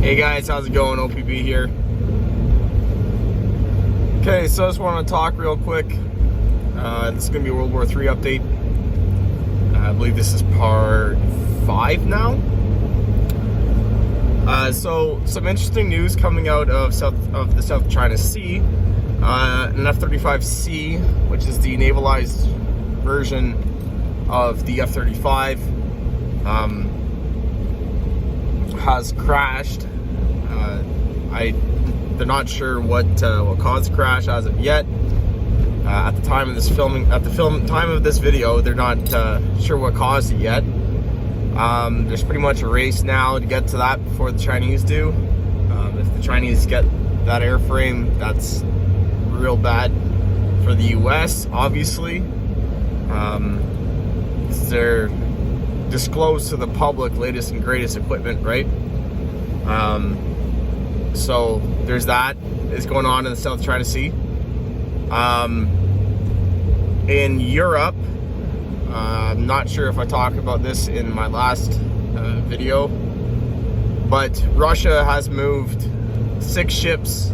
Hey guys, how's it going? OPB here. Okay, so I just want to talk real quick. This is going to be a World War III update. I believe this is part 5 now. So some interesting news coming out of the South China Sea. An F-35C, which is the navalized version of the F-35, has crashed. They're not sure what caused the crash as of yet. At the time of this time of this video, they're not sure what caused it yet. There's pretty much a race now to get to that before the Chinese do. If the Chinese get that airframe, that's real bad for the U.S. obviously. They're disclosed to the public latest and greatest equipment, right? So there's that is going on in the South China Sea. In Europe, I'm not sure if I talked about this in my last video, but Russia has moved 6 ships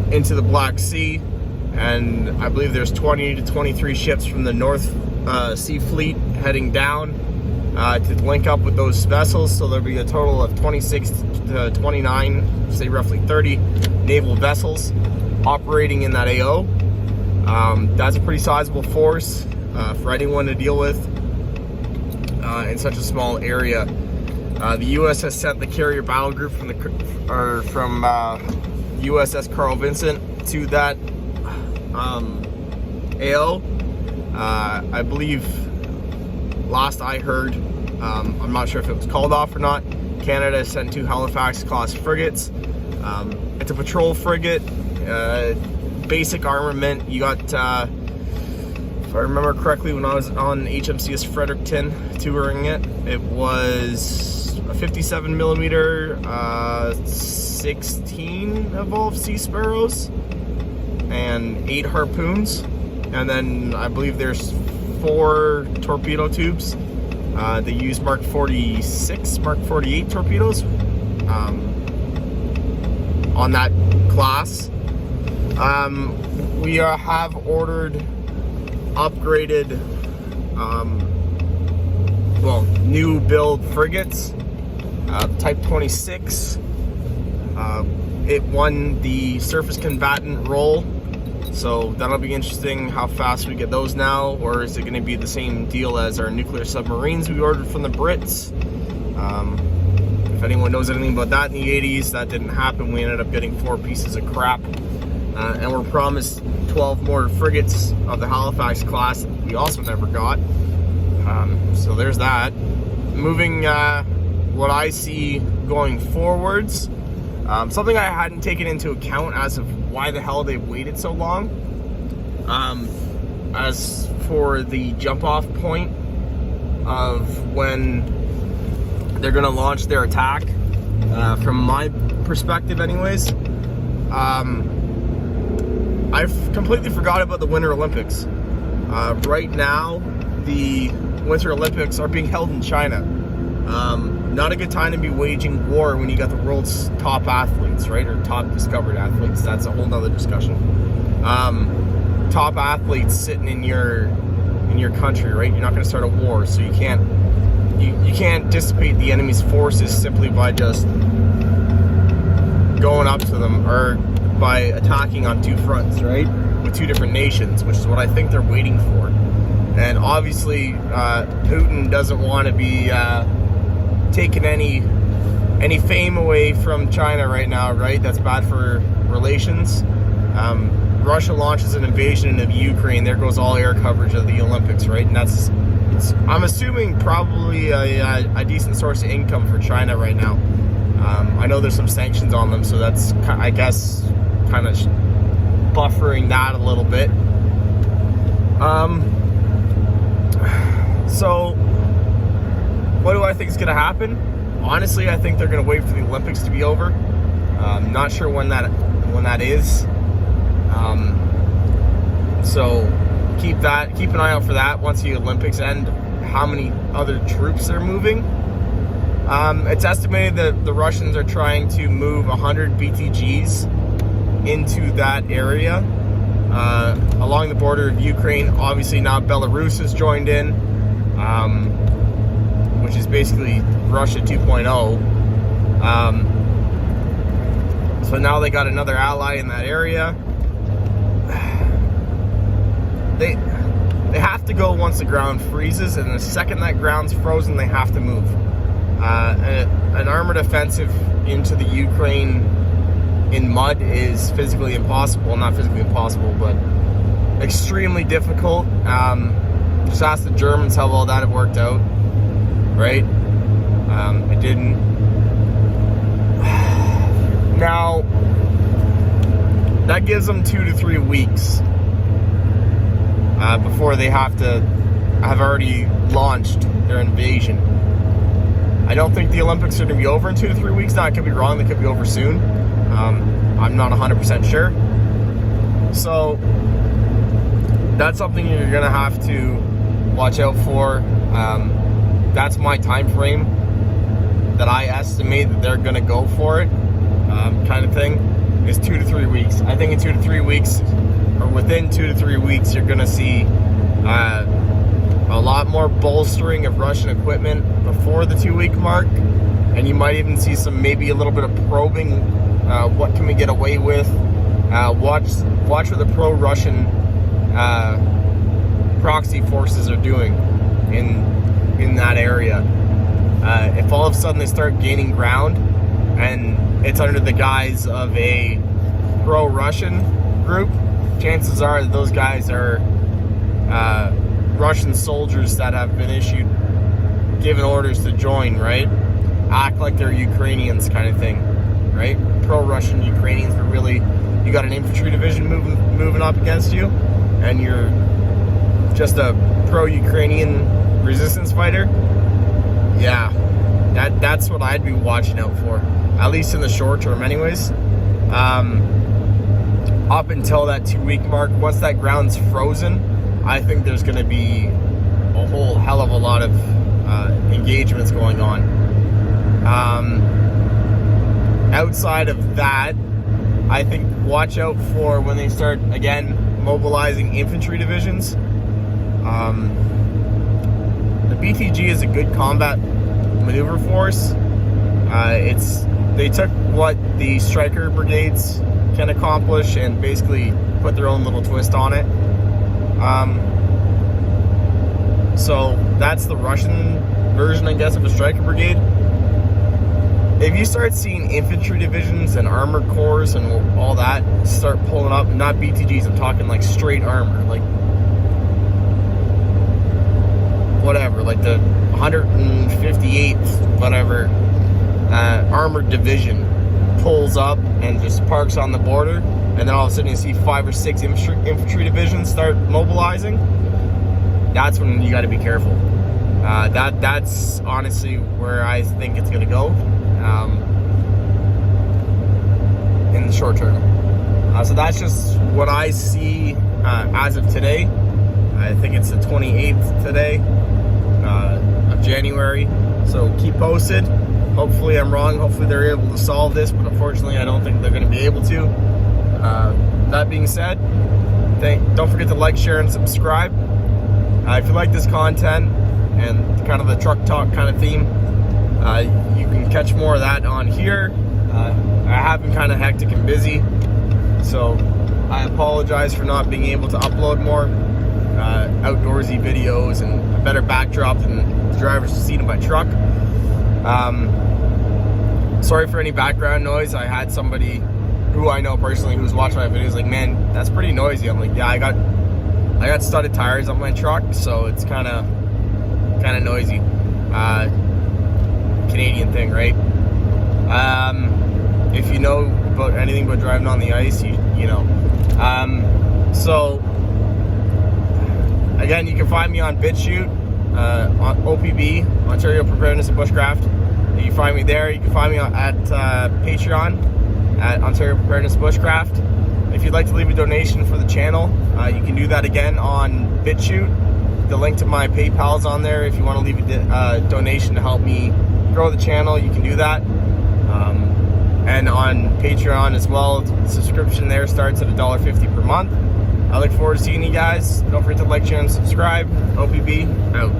into the Black Sea, and I believe there's 20 to 23 ships from the North Sea Fleet heading down to link up with those vessels. So there'll be a total of 26 to 29, say roughly 30 naval vessels operating in that AO. That's a pretty sizable force for anyone to deal with in such a small area. The U.S. has sent the carrier battle group from USS Carl Vinson to that AO. I believe last I heard, I'm not sure if it was called off or not, Canada sent 2 Halifax class frigates. It's a patrol frigate, basic armament. You got, if I remember correctly, when I was on HMCS Fredericton touring it, it was a 57 millimeter, 16 evolved Sea Sparrows and 8 harpoons, and then I believe there's 4 torpedo tubes. They use Mark 46, Mark 48 torpedoes on that class. We have ordered upgraded, new build frigates, Type 26. It won the surface combatant role, so that'll be interesting how fast we get those now. Or is it going to be the same deal as our nuclear submarines we ordered from the Brits? If anyone knows anything about that in the 80s, that didn't happen. We ended up getting 4 pieces of crap, and we're promised 12 more frigates of the Halifax class that we also never got. So there's that. Moving what I see going forwards, something I hadn't taken into account as of why the hell they've waited so long. As for the jump off point of when they're going to launch their attack, from my perspective anyways, I've completely forgot about the Winter Olympics. Right now, the Winter Olympics are being held in China. Not a good time to be waging war when you got the world's top athletes, right? Or top discovered athletes. That's a whole nother discussion. Top athletes sitting in your country, right? You're not going to start a war, so you can't dissipate the enemy's forces simply by just going up to them or by attacking on 2 fronts, right? With 2 different nations, which is what I think they're waiting for. And obviously, Putin doesn't want to be taking any fame away from China right now, right? That's bad for relations. Russia launches an invasion of Ukraine. There goes all air coverage of the Olympics, right? And that's, I'm assuming, probably a decent source of income for China right now. I know there's some sanctions on them, so that's, I guess, kind of buffering that a little bit. So what do I think is going to happen? Honestly, I think they're going to wait for the Olympics to be over. Not sure when that is. So keep an eye out for that once the Olympics end. How many other troops they're moving? It's estimated that the Russians are trying to move 100 BTGs into that area along the border of Ukraine. Obviously now Belarus has joined in, which is basically Russia 2.0. So now they got another ally in that area. They have to go once the ground freezes, and the second that ground's frozen, they have to move. An armored offensive into the Ukraine in mud is physically impossible. Not physically impossible, but extremely difficult. Just ask the Germans how well that worked out, right? It didn't. Now, that gives them 2 to 3 weeks before they have already launched their invasion. I don't think the Olympics are going to be over in 2 to 3 weeks. Now, I could be wrong. They could be over soon. I'm not 100% sure. So, that's something you're going to have to watch out for. That's my time frame that I estimate that they're going to go for it, kind of thing, is 2 to 3 weeks. I think in 2 to 3 weeks, or within 2 to 3 weeks, you're going to see a lot more bolstering of Russian equipment before the 2-week mark, and you might even see maybe a little bit of probing. What can we get away with? Watch what the pro-Russian proxy forces are doing in that area. If all of a sudden they start gaining ground, and it's under the guise of a pro-Russian group, chances are that those guys are Russian soldiers that have been given orders to join, right? Act like they're Ukrainians, kind of thing, right? Pro-Russian Ukrainians, but really, you got an infantry division moving up against you, and you're just a pro-Ukrainian resistance fighter. Yeah, that's what I'd be watching out for, at least in the short term, anyways. Up until that 2-week mark, once that ground's frozen, I think there's going to be a whole hell of a lot of engagements going on. Outside of that, I think watch out for when they start, again, mobilizing infantry divisions. The BTG is a good combat maneuver force. They took what the striker brigades can accomplish and basically put their own little twist on it. So that's the Russian version, I guess, of a striker brigade. If you start seeing infantry divisions and armored corps and all that start pulling up, not BTGs, I'm talking like straight armor, like whatever, like the 158th, whatever, armored division pulls up and just parks on the border, and then all of a sudden you see 5 or 6 infantry divisions start mobilizing. That's when you got to be careful. That's honestly where I think it's going to go in the short term. So that's just what I see as of today. I think it's the 28th today of January. So keep posted. Hopefully I'm wrong. Hopefully they're able to solve this, but unfortunately I don't think they're going to be able to. That being said, don't forget to like, share, and subscribe. If you like this content and kind of the truck talk kind of theme, you can catch more of that on here. I have been kind of hectic and busy, so I apologize for not being able to upload more outdoorsy videos and a better backdrop than the driver's seat of my truck. Sorry for any background noise. I had somebody who I know personally who was watching my videos like, man, that's pretty noisy. I'm like, yeah, I got studded tires on my truck, so it's kind of noisy. Canadian thing, right? If you know about anything about driving on the ice, you know. So again, you can find me on BitChute, on OPB, Ontario Preparedness and Bushcraft. You can find me there. You can find me at Patreon at Ontario Preparedness Bushcraft. If you'd like to leave a donation for the channel, you can do that again on BitChute. The link to my PayPal is on there if you want to leave a donation to help me grow the channel, you can do that. And on Patreon as well, the subscription there starts at $1.50 per month. I look forward to seeing you guys. Don't forget to like, share, and subscribe. OPB out.